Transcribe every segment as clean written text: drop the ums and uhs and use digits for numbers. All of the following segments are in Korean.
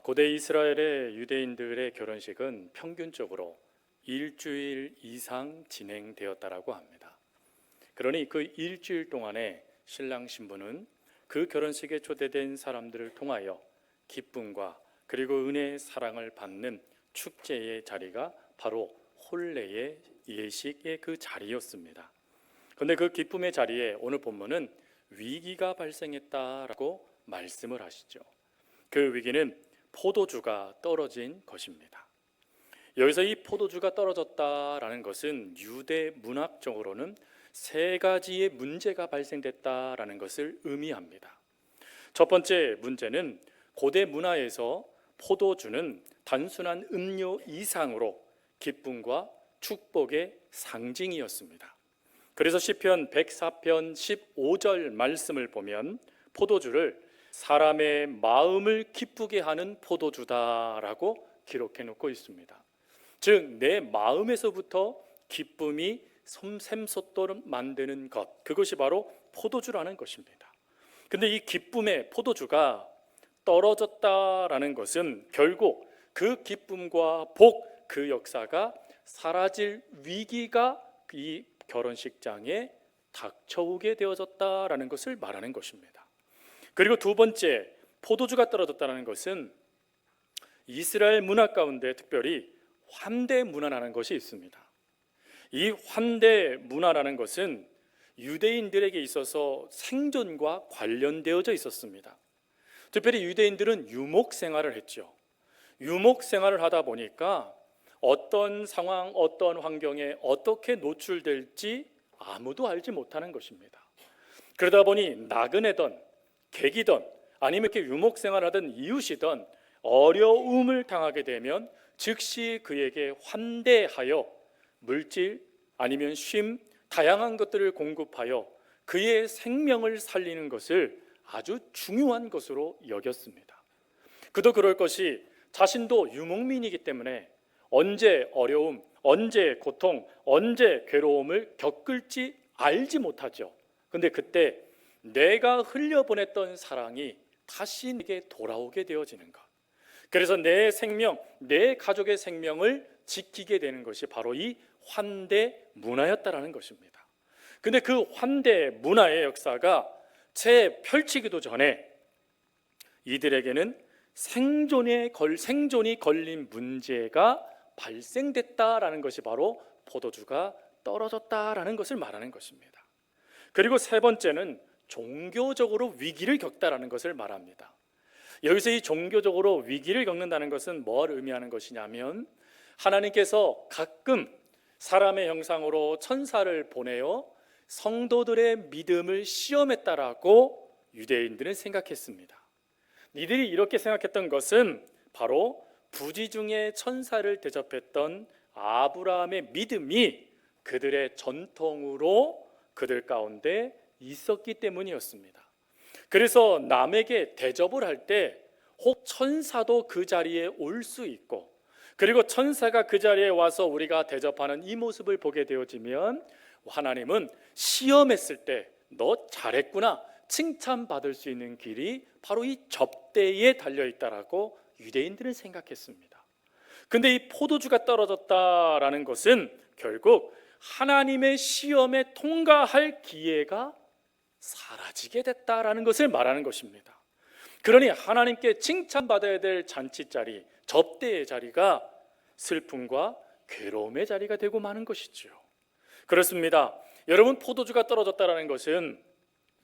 고대 이스라엘의 유대인들의 결혼식은 평균적으로 일주일 이상 진행되었다라고 합니다. 그러니 그 일주일 동안에 신랑 신부는 그 결혼식에 초대된 사람들을 통하여 기쁨과 그리고 은혜의 사랑을 받는 축제의 자리가 바로 혼례의 예식의 그 자리였습니다. 그런데 그 기쁨의 자리에 오늘 본문은 위기가 발생했다라고 말씀을 하시죠. 그 위기는 포도주가 떨어진 것입니다. 여기서 이 포도주가 떨어졌다라는 것은 유대 문학적으로는 세 가지의 문제가 발생됐다라는 것을 의미합니다. 첫 번째 문제는 고대 문화에서 포도주는 단순한 음료 이상으로 기쁨과 축복의 상징이었습니다. 그래서 시편 104편 15절 말씀을 보면 포도주를 사람의 마음을 기쁘게 하는 포도주다라고 기록해 놓고 있습니다. 즉 내 마음에서부터 기쁨이 샘솟도록 만드는 것, 그것이 바로 포도주라는 것입니다. 근데 이 기쁨의 포도주가 떨어졌다라는 것은 결국 그 기쁨과 복, 그 역사가 사라질 위기가 이 결혼식장에 닥쳐오게 되어졌다라는 것을 말하는 것입니다. 그리고 두 번째, 포도주가 떨어졌다는 것은 이스라엘 문화 가운데 특별히 환대 문화라는 것이 있습니다. 이 환대 문화라는 것은 유대인들에게 있어서 생존과 관련되어져 있었습니다. 특별히 유대인들은 유목 생활을 했죠. 유목 생활을 하다 보니까 어떤 상황, 어떤 환경에 어떻게 노출될지 아무도 알지 못하는 것입니다. 그러다 보니 나그네든 객이든 아니면 이렇게 유목 생활하던 이웃이든 어려움을 당하게 되면 즉시 그에게 환대하여 물질 아니면 쉼, 다양한 것들을 공급하여 그의 생명을 살리는 것을 아주 중요한 것으로 여겼습니다. 그도 그럴 것이 자신도 유목민이기 때문에 언제 어려움, 언제 고통, 언제 괴로움을 겪을지 알지 못하죠. 근데 그때 내가 흘려보냈던 사랑이 다시 내게 돌아오게 되어지는 것, 그래서 내 생명, 내 가족의 생명을 지키게 되는 것이 바로 이 환대 문화였다라는 것입니다. 근데 그 환대 문화의 역사가 채 펼치기도 전에 이들에게는 생존이 걸린 문제가 발생됐다라는 것이 바로 포도주가 떨어졌다라는 것을 말하는 것입니다. 그리고 세 번째는 종교적으로 위기를 겪다라는 것을 말합니다. 여기서 이 종교적으로 위기를 겪는다는 것은 뭘 의미하는 것이냐면 하나님께서 가끔 사람의 형상으로 천사를 보내어 성도들의 믿음을 시험했다라고 유대인들은 생각했습니다. 이들이 이렇게 생각했던 것은 바로 부지 중에 천사를 대접했던 아브라함의 믿음이 그들의 전통으로 그들 가운데 있었기 때문이었습니다. 그래서 남에게 대접을 할 때 혹 천사도 그 자리에 올 수 있고, 그리고 천사가 그 자리에 와서 우리가 대접하는 이 모습을 보게 되어지면 하나님은 시험했을 때 너 잘했구나 칭찬받을 수 있는 길이 바로 이 접대에 달려있다라고 유대인들은 생각했습니다. 근데 이 포도주가 떨어졌다라는 것은 결국 하나님의 시험에 통과할 기회가 사라지게 됐다라는 것을 말하는 것입니다. 그러니 하나님께 칭찬받아야 될 잔치자리, 접대의 자리가 슬픔과 괴로움의 자리가 되고 마는 것이죠. 그렇습니다. 여러분, 포도주가 떨어졌다라는 것은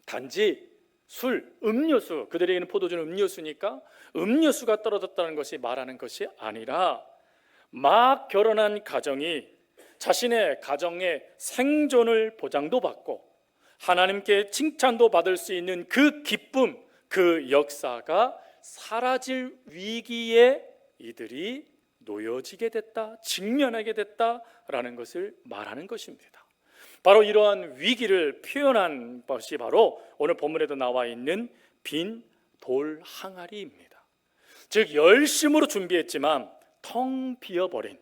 단지 술, 음료수, 그들에게는 포도주는 음료수니까 음료수가 떨어졌다는 것이 말하는 것이 아니라 막 결혼한 가정이 자신의 가정의 생존을 보장도 받고 하나님께 칭찬도 받을 수 있는 그 기쁨, 그 역사가 사라질 위기에 이들이 놓여지게 됐다, 직면하게 됐다라는 것을 말하는 것입니다. 바로 이러한 위기를 표현한 것이 바로 오늘 본문에도 나와 있는 빈 돌 항아리입니다. 즉 열심으로 준비했지만 텅 비어버린,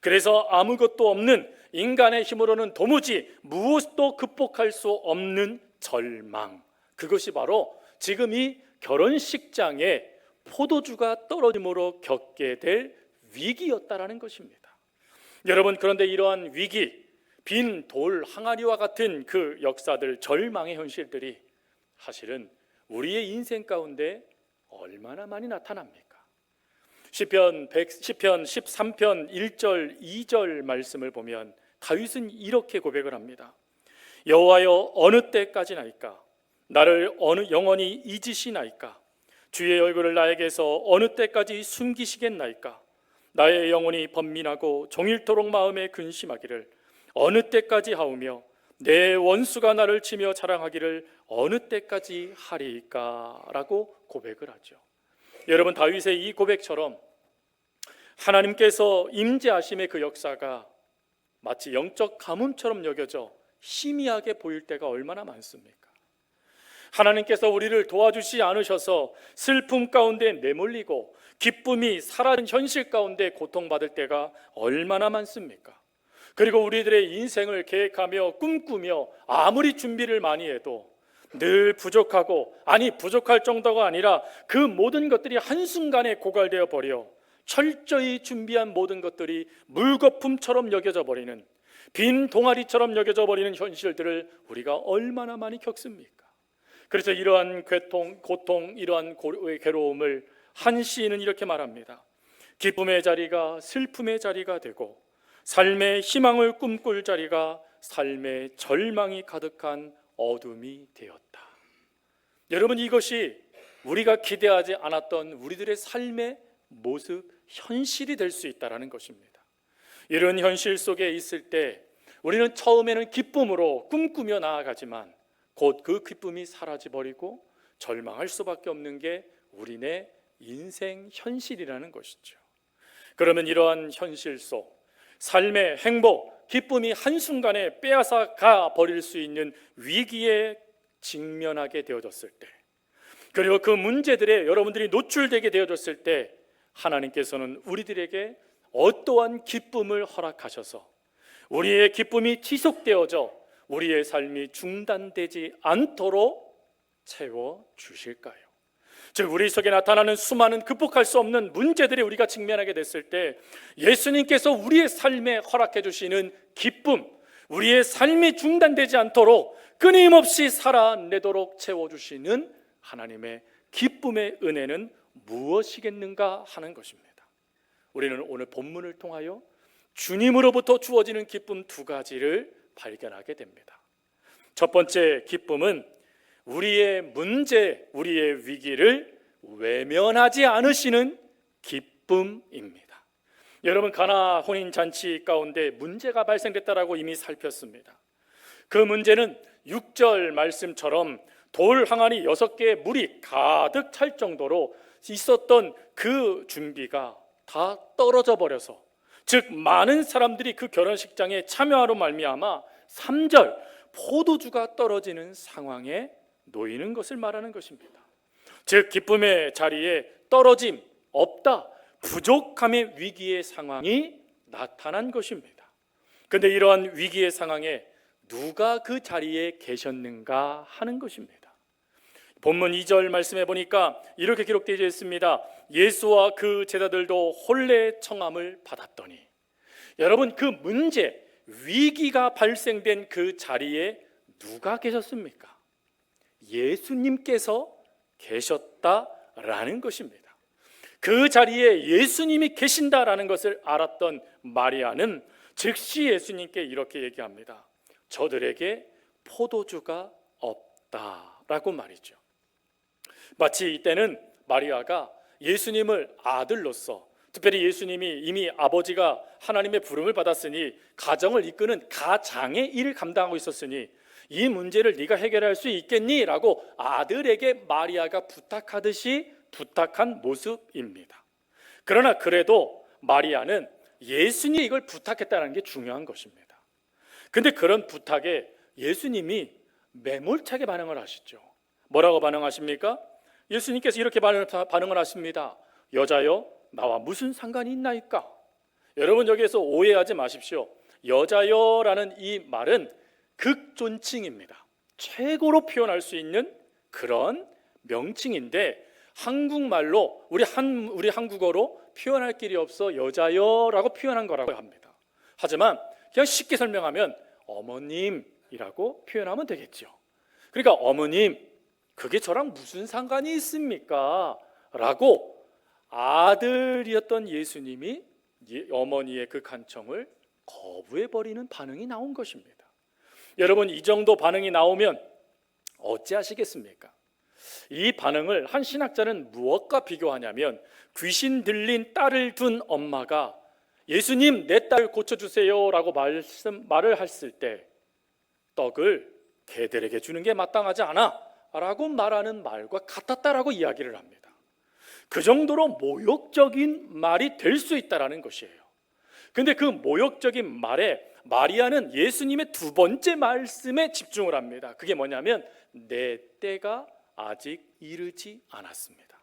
그래서 아무것도 없는, 인간의 힘으로는 도무지 무엇도 극복할 수 없는 절망, 그것이 바로 지금 이 결혼식장에 포도주가 떨어짐으로 겪게 될 위기였다라는 것입니다. 여러분, 그런데 이러한 위기, 빈 돌 항아리와 같은 그 역사들, 절망의 현실들이 사실은 우리의 인생 가운데 얼마나 많이 나타납니까? 시편 13편 1절 2절 말씀을 보면 다윗은 이렇게 고백을 합니다. 여호와여, 어느 때까지나이까? 나를 영원히 잊으시나이까? 주의 얼굴을 나에게서 어느 때까지 숨기시겠나이까? 나의 영혼이 번민하고 종일토록 마음에 근심하기를 어느 때까지 하오며 내 원수가 나를 치며 자랑하기를 어느 때까지 하리이까? 라고 고백을 하죠. 여러분, 다윗의 이 고백처럼 하나님께서 임재하심의 그 역사가 마치 영적 가뭄처럼 여겨져 희미하게 보일 때가 얼마나 많습니까? 하나님께서 우리를 도와주시지 않으셔서 슬픔 가운데 내몰리고 기쁨이 사라진 현실 가운데 고통받을 때가 얼마나 많습니까? 그리고 우리들의 인생을 계획하며 꿈꾸며 아무리 준비를 많이 해도 늘 부족하고, 아니 부족할 정도가 아니라 그 모든 것들이 한순간에 고갈되어 버려 철저히 준비한 모든 것들이 물거품처럼 여겨져 버리는, 빈 동아리처럼 여겨져 버리는 현실들을 우리가 얼마나 많이 겪습니까? 그래서 이러한 고통, 이러한 괴로움을 한 시인은 이렇게 말합니다. 기쁨의 자리가 슬픔의 자리가 되고 삶의 희망을 꿈꿀 자리가 삶의 절망이 가득한 어둠이 되었다. 여러분, 이것이 우리가 기대하지 않았던 우리들의 삶의 모습, 현실이 될 수 있다는 것입니다. 이런 현실 속에 있을 때 우리는 처음에는 기쁨으로 꿈꾸며 나아가지만 곧 그 기쁨이 사라져버리고 절망할 수밖에 없는 게 우리네 인생 현실이라는 것이죠. 그러면 이러한 현실 속 삶의 행복, 기쁨이 한순간에 빼앗아 가버릴 수 있는 위기에 직면하게 되어졌을 때, 그리고 그 문제들에 여러분들이 노출되게 되어졌을 때 하나님께서는 우리들에게 어떠한 기쁨을 허락하셔서 우리의 기쁨이 지속되어져 우리의 삶이 중단되지 않도록 채워주실까요? 즉, 우리 속에 나타나는 수많은 극복할 수 없는 문제들이 우리가 직면하게 됐을 때 예수님께서 우리의 삶에 허락해 주시는 기쁨, 우리의 삶이 중단되지 않도록 끊임없이 살아내도록 채워주시는 하나님의 기쁨의 은혜는 무엇이겠는가 하는 것입니다. 우리는 오늘 본문을 통하여 주님으로부터 주어지는 기쁨 두 가지를 발견하게 됩니다. 첫 번째 기쁨은 우리의 문제, 우리의 위기를 외면하지 않으시는 기쁨입니다. 여러분, 가나 혼인잔치 가운데 문제가 발생됐다라고 이미 살폈습니다. 그 문제는 6절 말씀처럼 돌 항아리 6개의 물이 가득 찰 정도로 있었던 그 준비가 다 떨어져 버려서, 즉 많은 사람들이 그 결혼식장에 참여하러 말미암아 3절 포도주가 떨어지는 상황에 놓이는 것을 말하는 것입니다. 즉 기쁨의 자리에 떨어짐, 없다, 부족함의 위기의 상황이 나타난 것입니다. 그런데 이러한 위기의 상황에 누가 그 자리에 계셨는가 하는 것입니다. 본문 2절 말씀해 보니까 이렇게 기록되어 있습니다. 예수와 그 제자들도 혼례 청함을 받았더니. 여러분, 그 문제, 위기가 발생된 그 자리에 누가 계셨습니까? 예수님께서 계셨다라는 것입니다. 그 자리에 예수님이 계신다라는 것을 알았던 마리아는 즉시 예수님께 이렇게 얘기합니다. 저들에게 포도주가 없다라고 말이죠. 마치 이때는 마리아가 예수님을 아들로서, 특별히 예수님이 이미 아버지가 하나님의 부름을 받았으니 가정을 이끄는 가장의 일을 감당하고 있었으니 이 문제를 네가 해결할 수 있겠니? 라고 아들에게 마리아가 부탁하듯이 부탁한 모습입니다. 그러나 그래도 마리아는 예수님이 이걸 부탁했다는 게 중요한 것입니다. 근데 그런 부탁에 예수님이 매몰차게 반응을 하시죠. 뭐라고 반응하십니까? 예수님께서 이렇게 반응을 하십니다. 여자여, 나와 무슨 상관이 있나이까? 여러분, 여기에서 오해하지 마십시오. 여자여라는 이 말은 극존칭입니다. 최고로 표현할 수 있는 그런 명칭인데 한국말로 우리 한국어로 표현할 길이 없어 여자여라고 표현한 거라고 합니다. 하지만 그냥 쉽게 설명하면 어머님이라고 표현하면 되겠죠. 그러니까 어머님, 그게 저랑 무슨 상관이 있습니까? 라고 아들이었던 예수님이 어머니의 그 간청을 거부해버리는 반응이 나온 것입니다. 여러분, 이 정도 반응이 나오면 어찌하시겠습니까? 이 반응을 한 신학자는 무엇과 비교하냐면, 귀신 들린 딸을 둔 엄마가 예수님, 내 딸 고쳐주세요 라고 말을 했을 때 떡을 개들에게 주는 게 마땅하지 않아 라고 말하는 말과 같았다라고 이야기를 합니다. 그 정도로 모욕적인 말이 될 수 있다라는 것이에요. 근데 그 모욕적인 말에 마리아는 예수님의 두 번째 말씀에 집중을 합니다. 그게 뭐냐면, 내 때가 아직 이르지 않았습니다.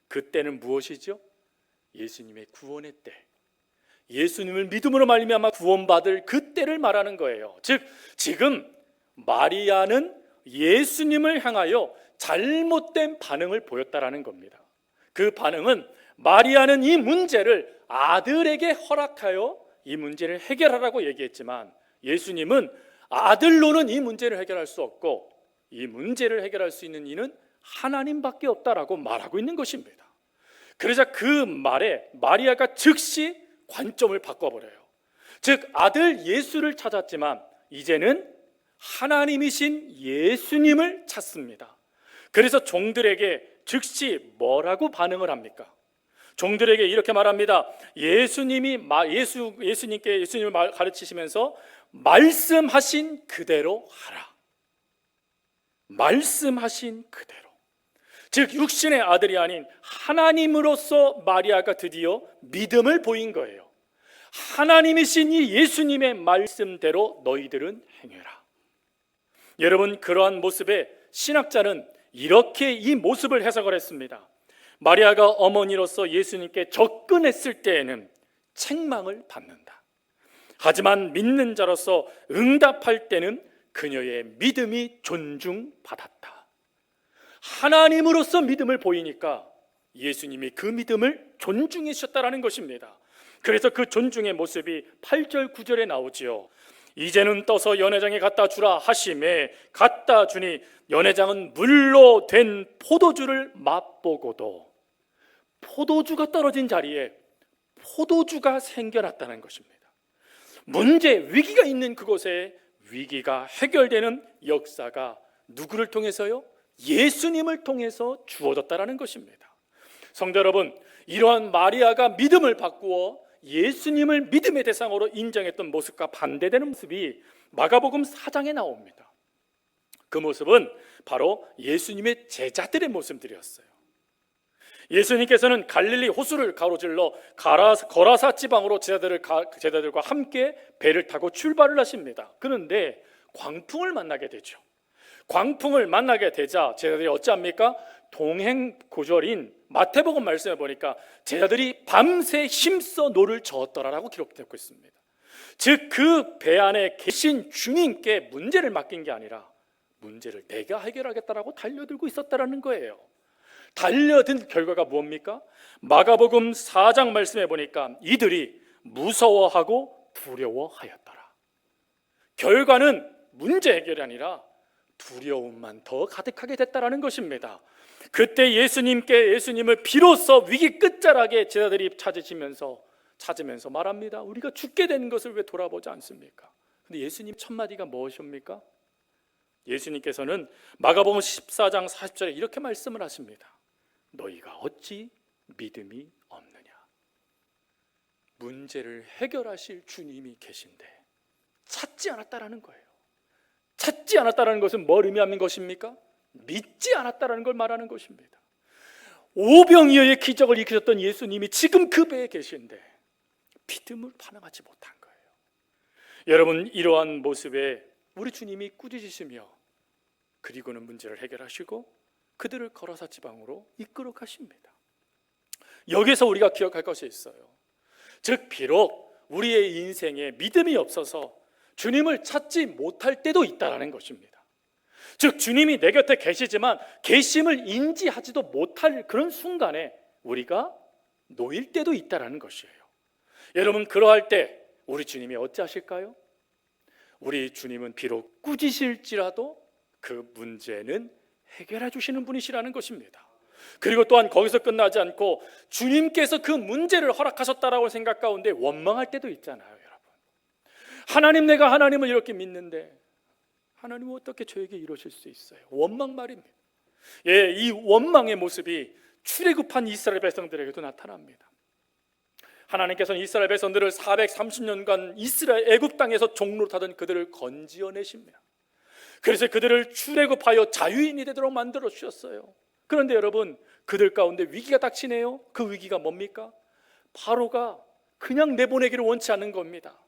그 때는 무엇이죠? 예수님의 구원의 때, 예수님을 믿음으로 말미암아 구원받을 그 때를 말하는 거예요. 즉, 지금 마리아는 예수님을 향하여 잘못된 반응을 보였다라는 겁니다. 그 반응은, 마리아는 이 문제를 아들에게 허락하여 이 문제를 해결하라고 얘기했지만, 예수님은 아들로는 이 문제를 해결할 수 없고 이 문제를 해결할 수 있는 이는 하나님밖에 없다라고 말하고 있는 것입니다. 그러자 그 말에 마리아가 즉시 관점을 바꿔버려요. 즉, 아들 예수를 찾았지만 이제는 하나님이신 예수님을 찾습니다. 그래서 종들에게 즉시 뭐라고 반응을 합니까? 종들에게 이렇게 말합니다. 예수님을 가르치시면서 말씀하신 그대로 하라. 말씀하신 그대로. 즉, 육신의 아들이 아닌 하나님으로서 마리아가 드디어 믿음을 보인 거예요. 하나님이신 이 예수님의 말씀대로 너희들은 행해라. 여러분, 그러한 모습에 신학자는 이렇게 이 모습을 해석을 했습니다. 마리아가 어머니로서 예수님께 접근했을 때에는 책망을 받는다. 하지만 믿는 자로서 응답할 때는 그녀의 믿음이 존중받았다. 하나님으로서 믿음을 보이니까 예수님이 그 믿음을 존중해 주셨다라는 것입니다. 그래서 그 존중의 모습이 8절 9절에 나오지요. 이제는 떠서 연회장에 갖다 주라 하심에 갖다 주니 연회장은 물로 된 포도주를 맛보고도 포도주가 떨어진 자리에 포도주가 생겨났다는 것입니다. 문제, 위기가 있는 그곳에 위기가 해결되는 역사가 누구를 통해서요? 예수님을 통해서 주어졌다라는 것입니다. 성도 여러분, 이러한 마리아가 믿음을 바꾸어 예수님을 믿음의 대상으로 인정했던 모습과 반대되는 모습이 마가복음 4장에 나옵니다. 그 모습은 바로 예수님의 제자들의 모습들이었어요. 예수님께서는 갈릴리 호수를 가로질러 거라사 지방으로 제자들과 함께 배를 타고 출발을 하십니다. 그런데 광풍을 만나게 되죠. 광풍을 만나게 되자 제자들이 어찌합니까? 동행 구절인 마태복음 말씀에 보니까 제자들이 밤새 힘써 노를 저었더라라고 기록되고 있습니다. 즉, 그 배 안에 계신 주님께 문제를 맡긴 게 아니라 문제를 내가 해결하겠다라고 달려들고 있었다라는 거예요. 달려든 결과가 무엇입니까? 마가복음 4장 말씀에 보니까 이들이 무서워하고 두려워하였더라. 결과는 문제 해결이 아니라 두려움만 더 가득하게 됐다라는 것입니다. 그때 예수님을 비로소 위기 끝자락에 제자들이 찾으면서 말합니다. 우리가 죽게 된 것을 왜 돌아보지 않습니까? 근데 예수님 첫 마디가 무엇입니까? 예수님께서는 마가복음 14장 40절에 이렇게 말씀을 하십니다. 너희가 어찌 믿음이 없느냐. 문제를 해결하실 주님이 계신데 찾지 않았다라는 거예요. 찾지 않았다라는 것은 뭘 의미하는 것입니까? 믿지 않았다라는 걸 말하는 것입니다. 오병이어의 기적을 일으키셨던 예수님이 지금 그 배에 계신데 믿음을 반응하지 못한 거예요. 여러분, 이러한 모습에 우리 주님이 꾸짖으시며 그리고는 문제를 해결하시고 그들을 거라사 지방으로 이끌어 가십니다. 여기서 우리가 기억할 것이 있어요. 즉, 비록 우리의 인생에 믿음이 없어서 주님을 찾지 못할 때도 있다라는 것입니다. 즉 주님이 내 곁에 계시지만 계심을 인지하지도 못할 그런 순간에 우리가 놓일 때도 있다라는 것이에요. 여러분, 그러할 때 우리 주님이 어찌하실까요? 우리 주님은 비록 꾸짖을지라도 그 문제는 해결해 주시는 분이시라는 것입니다. 그리고 또한 거기서 끝나지 않고 주님께서 그 문제를 허락하셨다라고 생각 가운데 원망할 때도 있잖아요. 여러분, 하나님, 내가 하나님을 이렇게 믿는데 하나님은 어떻게 저에게 이러실 수 있어요? 원망 말입니다. 예, 이 원망의 모습이 출애굽한 이스라엘 백성들에게도 나타납니다. 하나님께서는 이스라엘 백성들을 430년간 이스라엘 애굽 땅에서 종노릇하던 그들을 건지어내십니다. 그래서 그들을 출애굽하여 자유인이 되도록 만들어 주셨어요. 그런데 여러분, 그들 가운데 위기가 닥치네요. 그 위기가 뭡니까? 바로가 그냥 내보내기를 원치 않는 겁니다.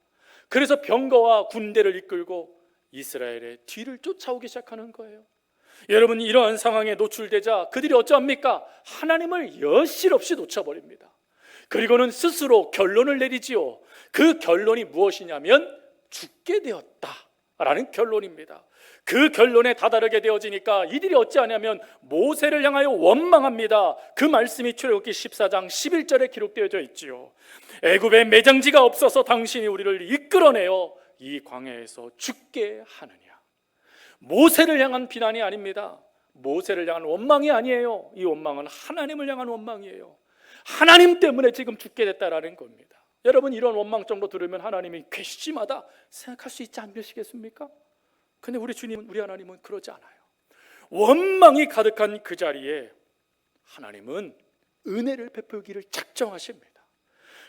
그래서 병거와 군대를 이끌고 이스라엘의 뒤를 쫓아오기 시작하는 거예요. 여러분, 이러한 상황에 노출되자 그들이 어쩌합니까? 하나님을 여실없이 놓쳐버립니다. 그리고는 스스로 결론을 내리지요. 그 결론이 무엇이냐면 죽게 되었다라는 결론입니다. 그 결론에 다다르게 되어지니까 이들이 어찌하냐면 모세를 향하여 원망합니다. 그 말씀이 출애굽기 14장 11절에 기록되어져 있지요. 애굽에 매장지가 없어서 당신이 우리를 이끌어내어 이 광야에서 죽게 하느냐. 모세를 향한 비난이 아닙니다. 모세를 향한 원망이 아니에요. 이 원망은 하나님을 향한 원망이에요. 하나님 때문에 지금 죽게 됐다라는 겁니다. 여러분, 이런 원망 정도 들으면 하나님이 괘씸하다 생각할 수 있지 않으시겠습니까? 근데 우리 주님, 우리 하나님은 그러지 않아요. 원망이 가득한 그 자리에 하나님은 은혜를 베풀기를 작정하십니다.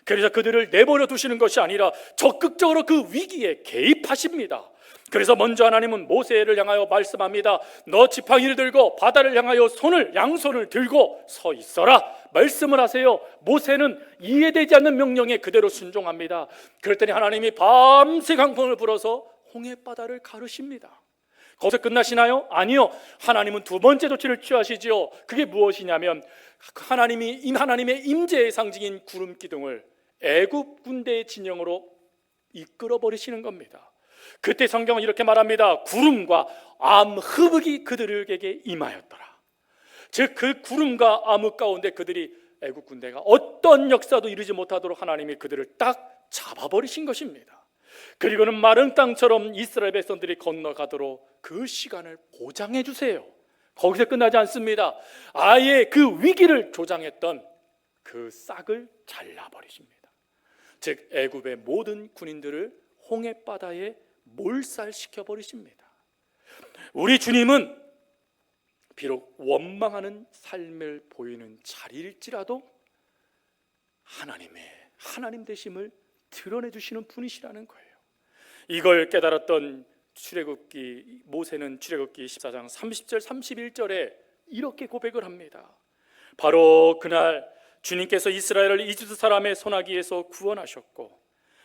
그래서 그들을 내버려 두시는 것이 아니라 적극적으로 그 위기에 개입하십니다. 그래서 먼저 하나님은 모세를 향하여 말씀합니다. 너 지팡이를 들고 바다를 향하여 양손을 들고 서 있어라 말씀을 하세요. 모세는 이해되지 않는 명령에 그대로 순종합니다. 그랬더니 하나님이 밤새 강풍을 불어서 홍해바다를 가르십니다. 거기서 끝나시나요? 아니요. 하나님은 두 번째 조치를 취하시지요. 그게 무엇이냐면 하나님의 임재의 상징인 구름 기둥을 애굽 군대의 진영으로 이끌어 버리시는 겁니다. 그때 성경은 이렇게 말합니다. 구름과 암흑이 그들에게 임하였더라. 즉 그 구름과 암흑 가운데 그들이 애굽 군대가 어떤 역사도 이루지 못하도록 하나님이 그들을 딱 잡아버리신 것입니다. 그리고는 마른 땅처럼 이스라엘 백성들이 건너가도록 그 시간을 보장해 주세요. 거기서 끝나지 않습니다. 아예 그 위기를 조장했던 그 싹을 잘라버리십니다. 즉 애굽의 모든 군인들을 홍해바다에 몰살시켜 버리십니다. 우리 주님은 비록 원망하는 삶을 보이는 자리일지라도 하나님 되심을 드러내 주시는 분이시라는 거예요. 이걸 깨달았던 모세는 출애굽기 14장 30절 31절에 이렇게 고백을 합니다. 바로 그날 주님께서 이스라엘을 이집트 사람의 손아귀에서 구원하셨고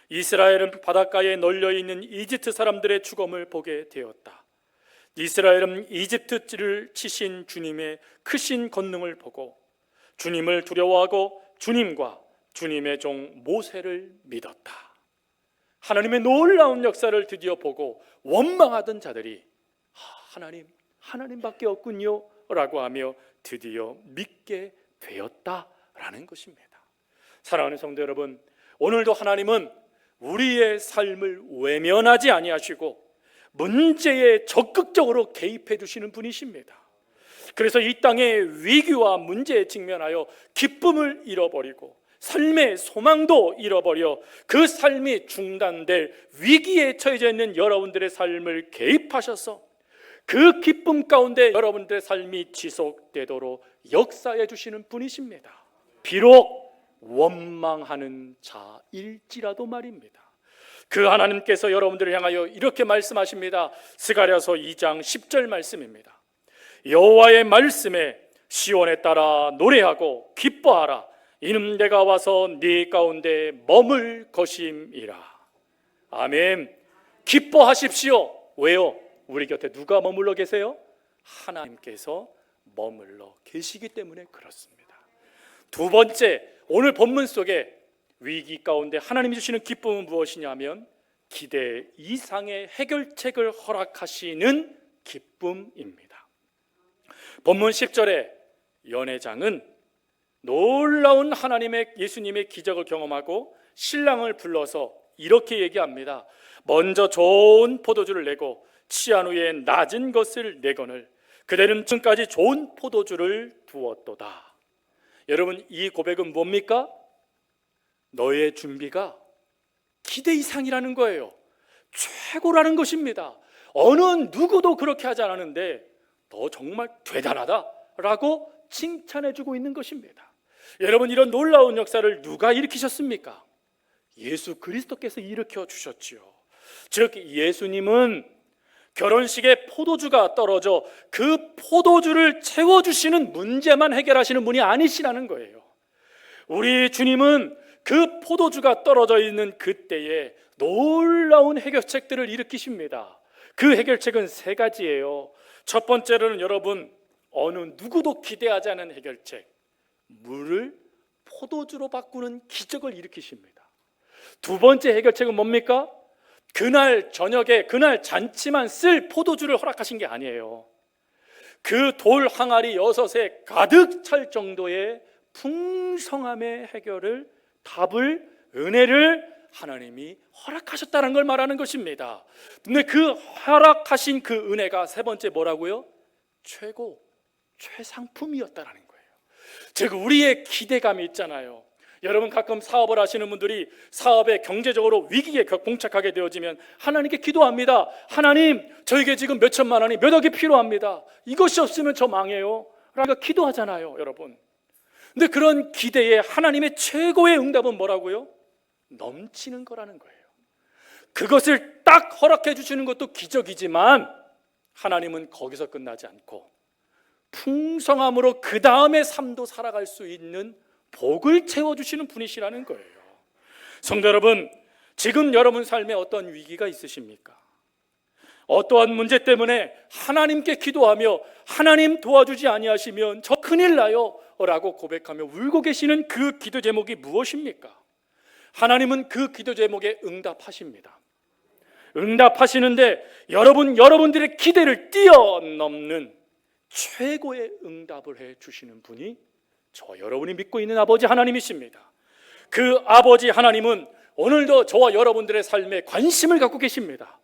이스라엘은 바닷가에 널려있는 이집트 사람들의 죽음을 보게 되었다. 이스라엘은 이집트를 치신 주님의 크신 권능을 보고 주님을 두려워하고 주님과 주님의 종 모세를 믿었다. 하나님의 놀라운 역사를 드디어 보고 원망하던 자들이 하나님밖에 없군요 라고 하며 드디어 믿게 되었다라는 것입니다. 사랑하는 성도 여러분, 오늘도 하나님은 우리의 삶을 외면하지 아니하시고 문제에 적극적으로 개입해 주시는 분이십니다. 그래서 이 땅의 위기와 문제에 직면하여 기쁨을 잃어버리고 삶의 소망도 잃어버려 그 삶이 중단될 위기에 처해져 있는 여러분들의 삶을 개입하셔서 그 기쁨 가운데 여러분들의 삶이 지속되도록 역사해 주시는 분이십니다. 비록 원망하는 자일지라도 말입니다. 그 하나님께서 여러분들을 향하여 이렇게 말씀하십니다. 스가랴서 2장 10절 말씀입니다. 여호와의 말씀에 시온에 따라 노래하고 기뻐하라. 이는 내가 와서 네 가운데 머물 것임이라. 아멘. 기뻐하십시오. 왜요? 우리 곁에 누가 머물러 계세요? 하나님께서 머물러 계시기 때문에 그렇습니다. 두 번째, 오늘 본문 속에 위기 가운데 하나님이 주시는 기쁨은 무엇이냐면 기대 이상의 해결책을 허락하시는 기쁨입니다. 본문 10절에 연회장은 놀라운 예수님의 기적을 경험하고 신랑을 불러서 이렇게 얘기합니다. 먼저 좋은 포도주를 내고 취한 후에 낮은 것을 내거늘 그대는 지금까지 좋은 포도주를 두었도다. 여러분, 이 고백은 뭡니까? 너의 준비가 기대 이상이라는 거예요. 최고라는 것입니다. 어느 누구도 그렇게 하지 않았는데 너 정말 대단하다라고 칭찬해주고 있는 것입니다. 여러분, 이런 놀라운 역사를 누가 일으키셨습니까? 예수 그리스도께서 일으켜 주셨지요. 즉 예수님은 결혼식에 포도주가 떨어져 그 포도주를 채워주시는 문제만 해결하시는 분이 아니시라는 거예요. 우리 주님은 그 포도주가 떨어져 있는 그때에 놀라운 해결책들을 일으키십니다. 그 해결책은 세 가지예요. 첫 번째로는 여러분, 어느 누구도 기대하지 않은 해결책, 물을 포도주로 바꾸는 기적을 일으키십니다. 두 번째 해결책은 뭡니까? 그날 저녁에 그날 잔치만 쓸 포도주를 허락하신 게 아니에요. 그 돌 항아리 6에 가득 찰 정도의 풍성함의 답을, 은혜를 하나님이 허락하셨다는 걸 말하는 것입니다. 근데 그 허락하신 그 은혜가 세 번째 뭐라고요? 최상품이었다라는 거예요. 즉 우리의 기대감이 있잖아요. 여러분, 가끔 사업을 하시는 분들이 사업에 경제적으로 위기에 봉착하게 되어지면 하나님께 기도합니다. 하나님, 저에게 지금 몇 천만 원이 몇 억이 필요합니다. 이것이 없으면 저 망해요 라고 기도하잖아요, 여러분. 근데 그런 기대에 하나님의 최고의 응답은 뭐라고요? 넘치는 거라는 거예요. 그것을 딱 허락해 주시는 것도 기적이지만 하나님은 거기서 끝나지 않고 풍성함으로 그 다음의 삶도 살아갈 수 있는 복을 채워주시는 분이시라는 거예요. 성도 여러분, 지금 여러분 삶에 어떤 위기가 있으십니까? 어떠한 문제 때문에 하나님께 기도하며 하나님 도와주지 아니하시면 저 큰일 나요 라고 고백하며 울고 계시는 그 기도 제목이 무엇입니까? 하나님은 그 기도 제목에 응답하십니다. 응답하시는데 여러분들의 기대를 뛰어넘는 최고의 응답을 해 주시는 분이 여러분이 믿고 있는 아버지 하나님이십니다. 그 아버지 하나님은 오늘도 저와 여러분들의 삶에 관심을 갖고 계십니다.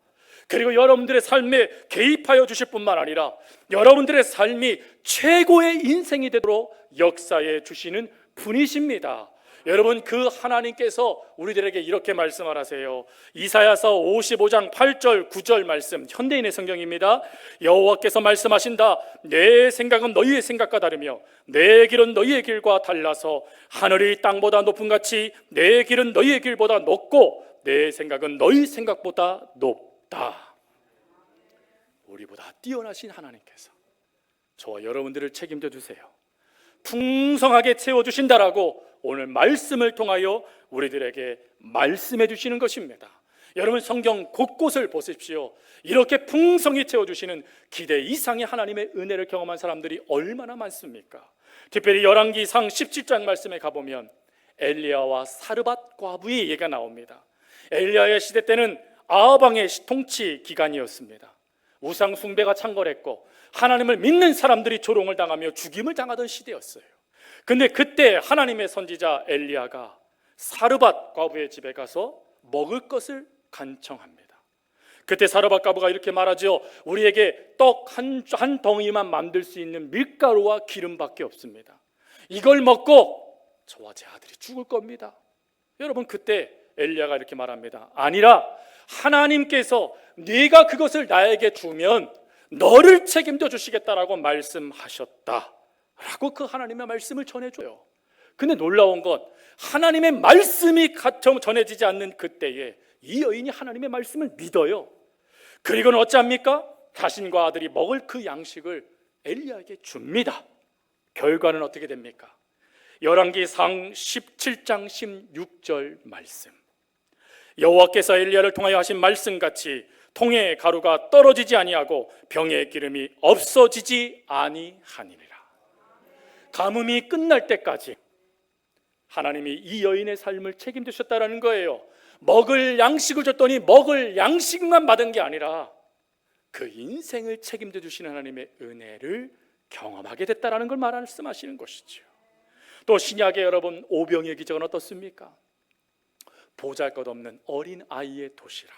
그리고 여러분들의 삶에 개입하여 주실 뿐만 아니라 여러분들의 삶이 최고의 인생이 되도록 역사해 주시는 분이십니다. 여러분, 그 하나님께서 우리들에게 이렇게 말씀하세요. 이사야서 55장 8절 9절 말씀, 현대인의 성경입니다. 여호와께서 말씀하신다. 내 생각은 너희의 생각과 다르며 내 길은 너희의 길과 달라서 하늘이 땅보다 높은 같이 내 길은 너희의 길보다 높고 내 생각은 너희 생각보다 높다. 우리보다 뛰어나신 하나님께서 저와 여러분들을 책임져 주세요. 풍성하게 채워주신다라고 오늘 말씀을 통하여 우리들에게 말씀해 주시는 것입니다. 여러분, 성경 곳곳을 보십시오. 이렇게 풍성히 채워주시는 기대 이상의 하나님의 은혜를 경험한 사람들이 얼마나 많습니까? 특별히 열왕기상 17장 말씀에 가보면 엘리야와 사르밧 과부의 얘기가 나옵니다. 엘리야의 시대 때는 아합왕의 통치 기간이었습니다. 우상 숭배가 창궐했고 하나님을 믿는 사람들이 조롱을 당하며 죽임을 당하던 시대였어요. 근데 그때 하나님의 선지자 엘리야가 사르밧 과부의 집에 가서 먹을 것을 간청합니다. 그때 사르밧 과부가 이렇게 말하죠. 우리에게 떡 한 덩이만 만들 수 있는 밀가루와 기름밖에 없습니다. 이걸 먹고 저와 제 아들이 죽을 겁니다. 여러분, 그때 엘리야가 이렇게 말합니다. 아니라 하나님께서 네가 그것을 나에게 주면 너를 책임져 주시겠다라고 말씀하셨다 라고 그 하나님의 말씀을 전해줘요. 근데 놀라운 건 하나님의 말씀이 전해지지 않는 그때에 이 여인이 하나님의 말씀을 믿어요. 그리고는 어찌합니까? 자신과 아들이 먹을 그 양식을 엘리야에게 줍니다. 결과는 어떻게 됩니까? 열왕기상 17장 16절 말씀, 여호와께서 엘리야를 통하여 하신 말씀같이 통에 가루가 떨어지지 아니하고 병에 기름이 없어지지 아니하니라. 가뭄이 끝날 때까지 하나님이 이 여인의 삶을 책임지셨다라는 거예요. 먹을 양식을 줬더니 먹을 양식만 받은 게 아니라 그 인생을 책임져 주시는 하나님의 은혜를 경험하게 됐다라는 걸 말씀하시는 것이죠. 또 신약의 여러분 오병이의 기적은 어떻습니까? 보잘것없는 어린 아이의 도시락.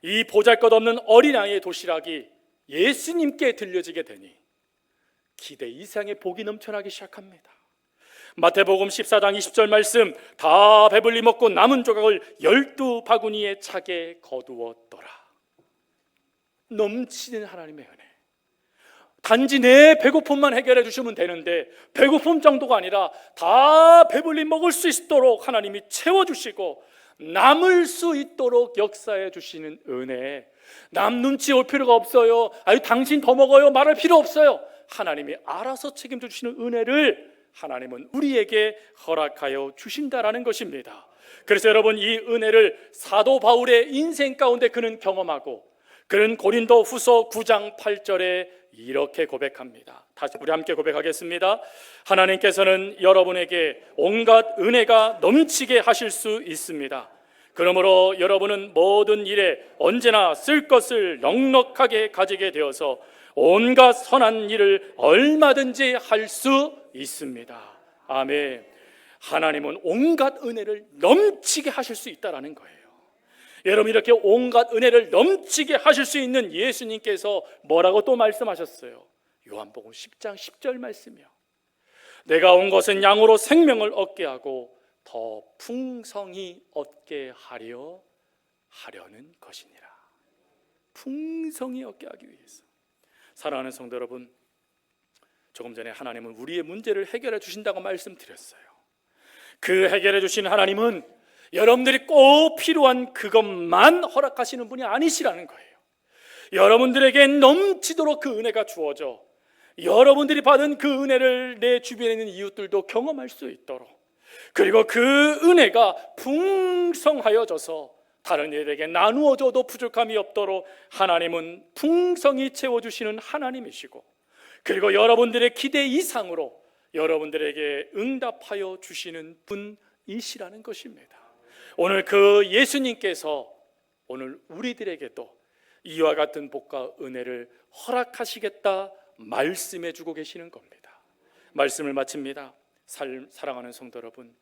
이 보잘것없는 어린 아이의 도시락이 예수님께 들려지게 되니 기대 이상의 복이 넘쳐나기 시작합니다. 마태복음 14장 20절 말씀, 다 배불리 먹고 남은 조각을 12바구니에 차게 거두었더라. 넘치는 하나님의 은혜. 단지 내 배고픔만 해결해 주시면 되는데 배고픔 정도가 아니라 다 배불리 먹을 수 있도록 하나님이 채워주시고 남을 수 있도록 역사해 주시는 은혜. 남 눈치 올 필요가 없어요. 아유 당신 더 먹어요 말할 필요 없어요. 하나님이 알아서 책임져 주시는 은혜를 하나님은 우리에게 허락하여 주신다라는 것입니다. 그래서 여러분 이 은혜를 사도 바울의 인생 가운데 그는 경험하고 그는 고린도 후서 9장 8절에 이렇게 고백합니다. 다시 우리 함께 고백하겠습니다. 하나님께서는 여러분에게 온갖 은혜가 넘치게 하실 수 있습니다. 그러므로 여러분은 모든 일에 언제나 쓸 것을 넉넉하게 가지게 되어서 온갖 선한 일을 얼마든지 할 수 있습니다. 아멘. 하나님은 온갖 은혜를 넘치게 하실 수 있다라는 거예요. 여러분 이렇게 온갖 은혜를 넘치게 하실 수 있는 예수님께서 뭐라고 또 말씀하셨어요? 요한복음 10장 10절 말씀이요. 내가 온 것은 양으로 생명을 얻게 하고 더 풍성히 얻게 하려는 것이니라. 풍성히 얻게 하기 위해서. 사랑하는 성도 여러분, 조금 전에 하나님은 우리의 문제를 해결해 주신다고 말씀드렸어요. 그 해결해 주신 하나님은 여러분들이 꼭 필요한 그것만 허락하시는 분이 아니시라는 거예요. 여러분들에게 넘치도록 그 은혜가 주어져 여러분들이 받은 그 은혜를 내 주변에 있는 이웃들도 경험할 수 있도록, 그리고 그 은혜가 풍성하여져서 다른 이들에게 나누어줘도 부족함이 없도록 하나님은 풍성히 채워주시는 하나님이시고, 그리고 여러분들의 기대 이상으로 여러분들에게 응답하여 주시는 분이시라는 것입니다. 오늘 그 예수님께서 오늘 우리들에게도 이와 같은 복과 은혜를 허락하시겠다 말씀해 주고 계시는 겁니다. 말씀을 마칩니다. 사랑하는 성도 여러분,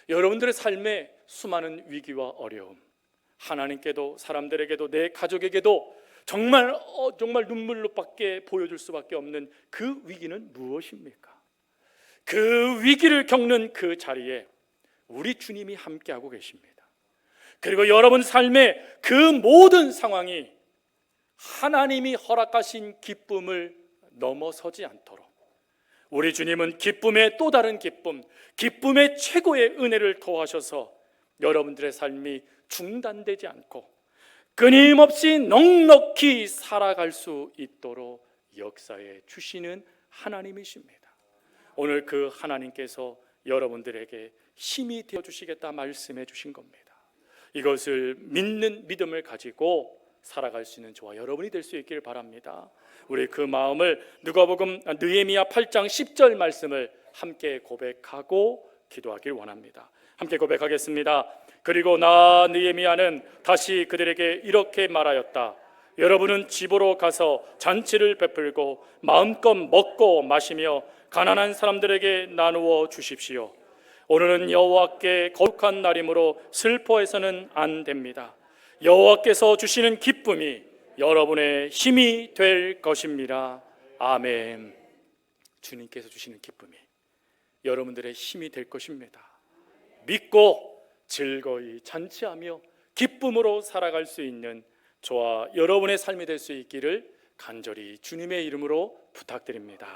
여러분들의 삶에 수많은 위기와 어려움, 하나님께도 사람들에게도 내 가족에게도 정말 눈물로밖에 보여줄 수밖에 없는 그 위기는 무엇입니까? 그 위기를 겪는 그 자리에 우리 주님이 함께하고 계십니다. 그리고 여러분 삶의 그 모든 상황이 하나님이 허락하신 기쁨을 넘어서지 않도록 우리 주님은 기쁨의 또 다른 기쁨, 기쁨의 최고의 은혜를 더하셔서 여러분들의 삶이 중단되지 않고 끊임없이 넉넉히 살아갈 수 있도록 역사해 주시는 하나님이십니다. 오늘 그 하나님께서 여러분들에게 힘이 되어 주시겠다 말씀해 주신 겁니다. 이것을 믿는 믿음을 가지고 살아갈 수 있는 저와 여러분이 될 수 있기를 바랍니다. 우리 그 마음을 누가복음 느헤미야 8장 10절 말씀을 함께 고백하고 기도하길 원합니다. 함께 고백하겠습니다. 그리고 나 느헤미야는 다시 그들에게 이렇게 말하였다. 여러분은 집으로 가서 잔치를 베풀고 마음껏 먹고 마시며 가난한 사람들에게 나누어 주십시오. 오늘은 여호와께 거룩한 날이므로 슬퍼해서는 안 됩니다. 여호와께서 주시는 기쁨이 여러분의 힘이 될 것입니다. 아멘. 주님께서 주시는 기쁨이 여러분들의 힘이 될 것입니다. 믿고 즐거이 잔치하며 기쁨으로 살아갈 수 있는 저와 여러분의 삶이 될 수 있기를 간절히 주님의 이름으로 부탁드립니다.